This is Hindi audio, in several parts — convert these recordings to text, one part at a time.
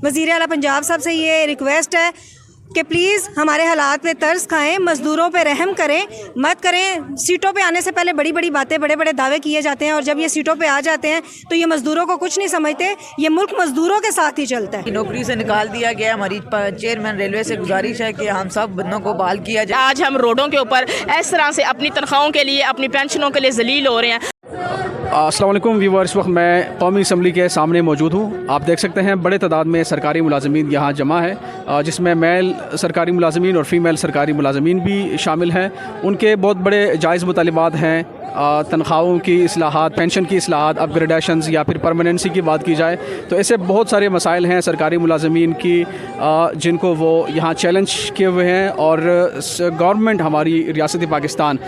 वज़ीर आला पंजाब साहब से ये रिक्वेस्ट है कि प्लीज़ हमारे हालात पे तर्स खाएं, मज़दूरों पे रहम करें, मत करें। सीटों पे आने से पहले बड़ी बड़ी बातें, बड़े बड़े दावे किए जाते हैं और जब ये सीटों पे आ जाते हैं तो ये मज़दूरों को कुछ नहीं समझते। ये मुल्क मज़दूरों के साथ ही चलता है। नौकरी से निकाल दिया गया। हमारी चेयरमैन रेलवे से गुजारिश है कि हम सब बंदों को बहाल किया जाए। आज हम रोडों के ऊपर इस तरह से अपनी तनख्वाहों के लिए, अपनी पेंशनों के लिए जलील हो रहे हैं। अस्सलाम वालेकुम व्यूअर्स, इस वक्त मैं कौमी असम्बली के सामने मौजूद हूँ। आप देख सकते हैं बड़े तादाद में सरकारी मुलाजमीन यहाँ जमा है, जिसमें मेल सरकारी मुलाजमीन और फ़ीमेल सरकारी मुलाजमीन भी शामिल हैं। उनके बहुत बड़े जायज़ मुतालिबात हैं, तनख्वाहों की इस्लाहात, पेंशन की इस्लाहात, अपग्रेडेशंस या फिर परमानेंसी की बात की जाए तो ऐसे बहुत सारे मसाइल हैं सरकारी मुलाजमीन की जिनको वो यहाँ चैलेंज किए हुए हैं। और गवर्नमेंट हमारी रियासत पाकिस्तान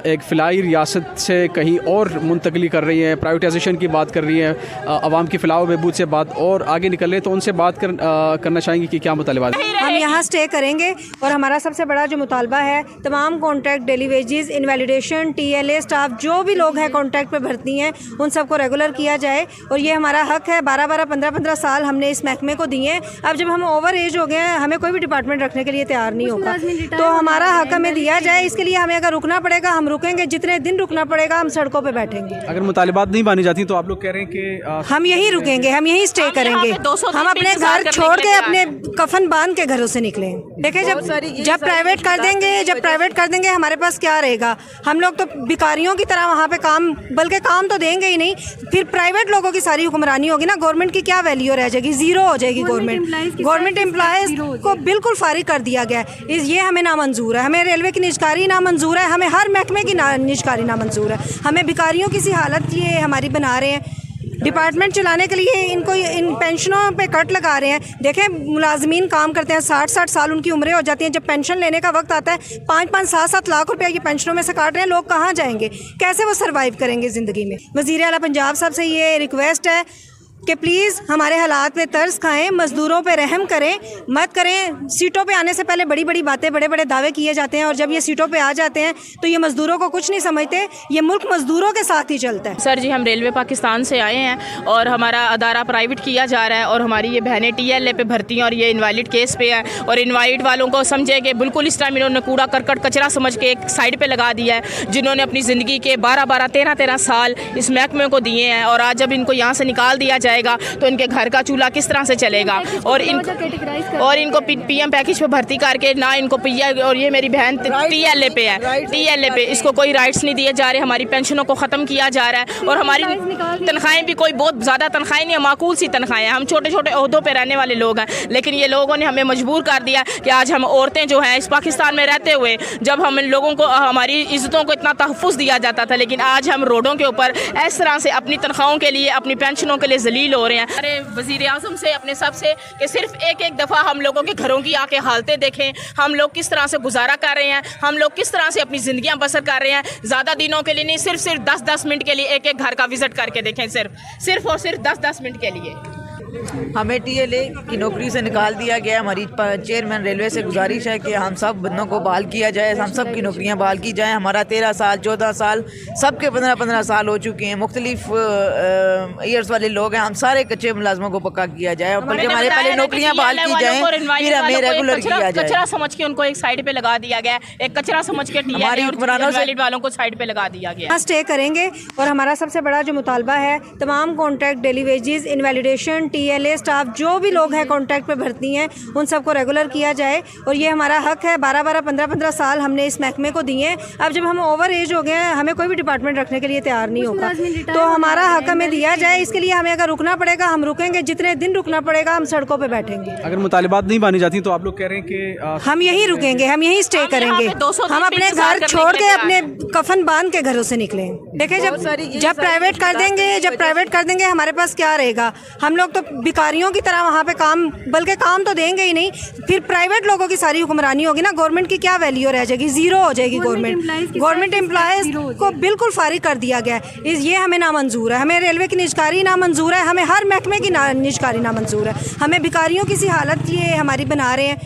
एक फ़िलाई रियासत से कहीं और मुंतकली कर रही है, प्राइवेटाइजेशन की बात कर रही है, आवाम की फ़लाह बहबूद से बात और आगे निकल रहे। तो उनसे बात करना चाहेंगे कि क्या मुतालिबात है। हम यहाँ स्टे करेंगे और हमारा सबसे बड़ा जो मुतालबा है, तमाम contract, daily wages, invalidation, TLA staff जो भी लोग हैं कॉन्ट्रैक्ट पे भर्ती हैं उन सबको रेगुलर किया जाए। और ये हमारा हक है। 12-12, 15-15 साल हमने इस महकमे को दिए हैं। अब जब हम ओवर एज हो गए हैं, हमें कोई भी डिपार्टमेंट रखने के लिए तैयार नहीं होगा, तो हमारा हक हमें दिया जाए। इसके लिए हमें अगर रुकना पड़ेगा हम रुकेंगे, जितने दिन रुकना पड़ेगा हम सड़कों पर बैठेंगे। अगर मुतालिबात नहीं मानी जाती तो आप लोग कह रहे हैं कि हम यहीं रुकेंगे, हम यहीं स्टे करेंगे। हम अपने घर छोड़ के अपने कफन बांध के घरों से निकले। देखिए जब प्राइवेट कर देंगे हमारे पास क्या रहेगा। हम लोग तो भिखारियों की तरह वहाँ पे काम, बल्कि काम तो देंगे ही नहीं, फिर प्राइवेट लोगों की सारी हुक्मरानी होगी ना। गवर्नमेंट की क्या वैल्यू रह जाएगी, ज़ीरो हो जाएगी। गवर्नमेंट एम्प्लॉयज़ को बिल्कुल फारिग कर दिया गया है। ये हमें नामंजूर है। हमें रेलवे की निजकारी नामंजूर है, हमें हर महकमे की निजकारी नामंजूर है। हमें भिखारियों की सी हालत ये हमारी बना रहे हैं। डिपार्टमेंट चलाने के लिए इनको इन पेंशनों पे कट लगा रहे हैं। देखें मुलाजमीन काम करते हैं, 60-60 साल उनकी उम्रें हो जाती हैं। जब पेंशन लेने का वक्त आता है 5-5, 7-7 लाख रुपया ये पेंशनों में से काट रहे हैं। लोग कहाँ जाएंगे, कैसे वो सर्वाइव करेंगे ज़िंदगी में। वज़ीर आला पंजाब साहब से ये रिक्वेस्ट है कि प्लीज़ हमारे हालात पे तर्स खाएं, मज़दूरों पे रहम करें, मत करें। सीटों पे आने से पहले बड़ी बड़ी बातें, बड़े बड़े दावे किए जाते हैं और जब ये सीटों पे आ जाते हैं तो ये मज़दूरों को कुछ नहीं समझते। ये मुल्क मज़दूरों के साथ ही चलता है। सर जी, हम रेलवे पाकिस्तान से आए हैं और हमारा अदारा प्राइवेट किया जा रहा है और हमारी ये बहनें TLA पे भर्ती हैं और ये इनवैलिड केस पे है। और इनवैलिड वालों को समझे कि बिल्कुल इस टाइम इन्होंने कूड़ा करकट कचरा समझ के एक साइड पर लगा दिया है, जिन्होंने अपनी ज़िंदगी के 12-12, 13-13 साल इस महकमे को दिए हैं। और आज जब इनको यहाँ से निकाल दिया जाएगा तो इनके घर का चूल्हा किस तरह से चलेगा। और इनको PM पैकेज पे भर्ती करके ना इनको और ये मेरी बहन TLA पे है, TLA पे इसको कोई राइट्स नहीं दिए जा रहे। हमारी पेंशनों को ख़त्म किया जा रहा है और हमारी तनख्वाहें भी कोई बहुत ज़्यादा तनख्वाहें नहीं है, माकूल सी तनख्वाहें हैं। हम छोटे छोटे ओहदों पे रहने वाले लोग हैं, लेकिन ये लोगों ने हमें मजबूर कर दिया कि आज हम औरतें जो हैं इस पाकिस्तान में रहते हुए, जब हम लोगों को हमारी इज़्ज़तों को इतना तहफ़्फ़ुज़ दिया जाता था, लेकिन आज हम रोडों के ऊपर इस तरह से अपनी तनख्वाहों के लिए, अपनी पेंशनों के लिए जलील हो रहे हैं। अरे वज़ीर आज़म से, अपने सब से कि सिर्फ एक दफ़ा हम लोगों के घरों की आके हालतें देखें, हम लोग किस तरह से गुजारा कर रहे हैं, हम लोग किस तरह से अपनी ज़िंदगियां बसर कर रहे हैं। ज़्यादा दिनों के लिए नहीं, सिर्फ 10-10 मिनट के लिए एक घर का विज़िट करके देखें, सिर्फ और सिर्फ 10-10 मिनट के लिए। हमें TLA की नौकरी से निकाल दिया गया। हमारी चेयरमैन रेलवे से गुजारिश है कि हम सब बंदों को बहाल किया जाए, हम सब की नौकरियां बहाल की जाएँ। हमारा 13 साल, 14 साल, सबके 15-15 साल हो चुके हैं। मुख्तलिफ ईयर्स वाले लोग हैं। हम सारे कच्चे मुलाजमों को पक्का किया जाए और बल्कि हमारे पहले नौकरियां बहाल की जाएँ, फिर हमें रेगुलर किया जाए। कचरा समझ के उनको एक साइड पे लगा दिया गया, एक कचरा समझ के हमारी हुक्मरानों वालों को साइड पे लगा दिया गया। स्टे करेंगे और हमारा सबसे बड़ा जो मुतालबा है, तमाम contract, daily wages, invalidation, TLA staff जो भी लोग हैं कॉन्ट्रैक्ट पे भर्ती हैं उन सबको रेगुलर किया जाए। और ये हमारा हक है। 12-12, 15-15 साल हमने इस महकमे को दिए हैं। अब जब हम ओवर एज हो गए हैं, हमें कोई भी डिपार्टमेंट रखने के लिए तैयार नहीं होगा, तो हमारा हक हमें दिया जाए। इसके लिए हमें अगर रुकना पड़ेगा हम रुकेंगे, जितने दिन रुकना पड़ेगा हम सड़कों पर बैठेंगे। अगर मुतालिबात नहीं मानी जाती तो आप लोग कह रहे हैं कि हम यहीं रुकेंगे, हम यहीं स्टे करेंगे। हम अपने घर छोड़ के अपने कफन बांध के घरों से निकले। देखिए जब प्राइवेट कर देंगे हमारे पास क्या रहेगा। हम लोग तो भिखारियों की तरह वहाँ पे काम, बल्कि काम तो देंगे ही नहीं, फिर प्राइवेट लोगों की सारी हुक्मरानी होगी ना। गवर्नमेंट की क्या वैल्यू रह जाएगी, ज़ीरो हो जाएगी। गवर्नमेंट एम्प्लॉयज़ को बिल्कुल फारिग कर दिया गया है। ये हमें नामंजूर है। हमें रेलवे की निजकारी नामंजूर है, हमें हर महकमे की निजकारी नामंजूर है। हमें भिखारियों की सी हालत ये हमारी बना रहे हैं।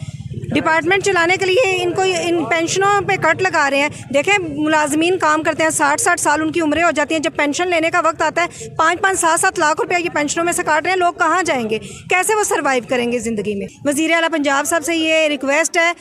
डिपार्टमेंट चलाने के लिए इनको इन पेंशनों पे कट लगा रहे हैं। देखें, मुलाजमीन काम करते हैं, 60-60 साल उनकी उम्रें हो जाती हैं, जब पेंशन लेने का वक्त आता है 5-5, 7-7 लाख रुपया ये पेंशनों में से काट रहे हैं। लोग कहाँ जाएंगे, कैसे वो सर्वाइव करेंगे ज़िंदगी में। वज़ीर आला पंजाब साहब से ये रिक्वेस्ट है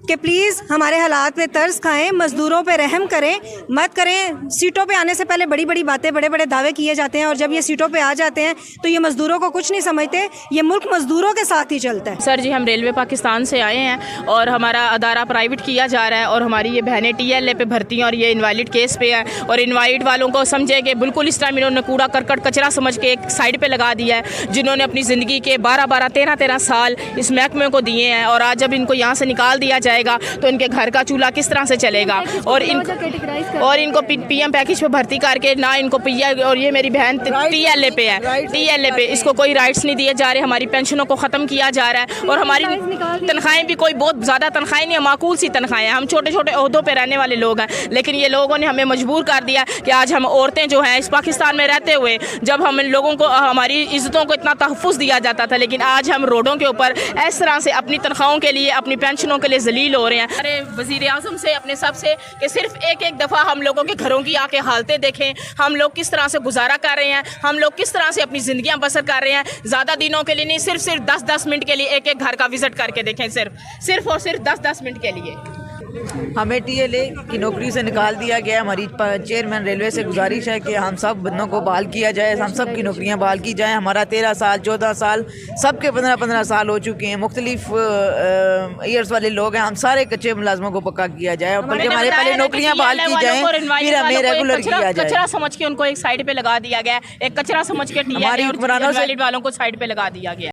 कि प्लीज़ हमारे हालात पे तर्स खाएं, मज़दूरों पे रहम करें, मत करें। सीटों पे आने से पहले बड़ी बड़ी बातें, बड़े बड़े दावे किए जाते हैं और जब ये सीटों पे आ जाते हैं तो ये मज़दूरों को कुछ नहीं समझते। ये मुल्क मज़दूरों के साथ ही चलता है। सर जी, हम रेलवे पाकिस्तान से आए हैं और हमारा अदारा प्राइवेट किया जा रहा है और हमारी ये बहनें TLA पे भर्ती हैं और ये इनवैलिड केस पे है। और इनवैलिड वालों को समझे कि बिल्कुल इस टाइम इन्होंने कूड़ा करकट कचरा समझ के एक साइड पर लगा दिया है, जिन्होंने अपनी ज़िंदगी के 12-12, 13-13 साल इस महकमे को दिए हैं। और आज जब इनको यहाँ से निकाल दिया जाएगा तो इनके घर का चूल्हा किस तरह से चलेगा। और इनको PM पैकेज पे भर्ती करके ना इनको और ये मेरी बहन TLA पे है, TLA पे इसको कोई राइट्स नहीं दिए जा रहे। हमारी पेंशनों को ख़त्म किया जा रहा है और हमारी तनख्वाहें भी कोई बहुत ज़्यादा तनख्वाहें नहीं, माकूल सी तनख्वाहें हैं। हम छोटे छोटे ओहदों पे रहने वाले लोग हैं, लेकिन ये लोगों ने हमें मजबूर कर दिया कि आज हम औरतें जो हैं इस पाकिस्तान में रहते हुए, जब हम लोगों को हमारी इज़्ज़तों को इतना तहफ़्फ़ुज़ दिया जाता था, लेकिन आज हम रोडों के ऊपर इस तरह से अपनी तनख्वाहों के लिए, अपनी पेंशनों के लिए ज़लील हो रहे हैं। अरे वज़ीर आज़म से, अपने सब से कि सिर्फ एक दफ़ा हम लोगों के घरों की आके हालतें देखें, हम लोग किस तरह से गुजारा कर रहे हैं, हम लोग किस तरह से अपनी ज़िंदगियां बसर कर रहे हैं। ज़्यादा दिनों के लिए नहीं, सिर्फ 10-10 मिनट के लिए एक घर का विज़िट करके देखें, सिर्फ और सिर्फ 10-10 मिनट के लिए। हमें TLA की नौकरी से निकाल दिया गया। हमारी चेयरमैन रेलवे से गुजारिश है कि हम सब बंदों को बहाल किया जाए, हम सब की नौकरियां बहाल की जाएँ। हमारा 13 साल, 14 साल, सबके 15-15 साल हो चुके हैं। मुख्तलिफ ईयर्स वाले लोग हैं, हम सारे कच्चे मुलाजमों को पक्का किया जाए, बल्कि हमारे पहले नौकरियां बहाल की जाएँ, फिर हमें रेगुलर किया जाए। कचरा समझ के उनको एक साइड पे लगा दिया गया, एक कचरा समझ के TLA वालों को साइड पे लगा दिया गया।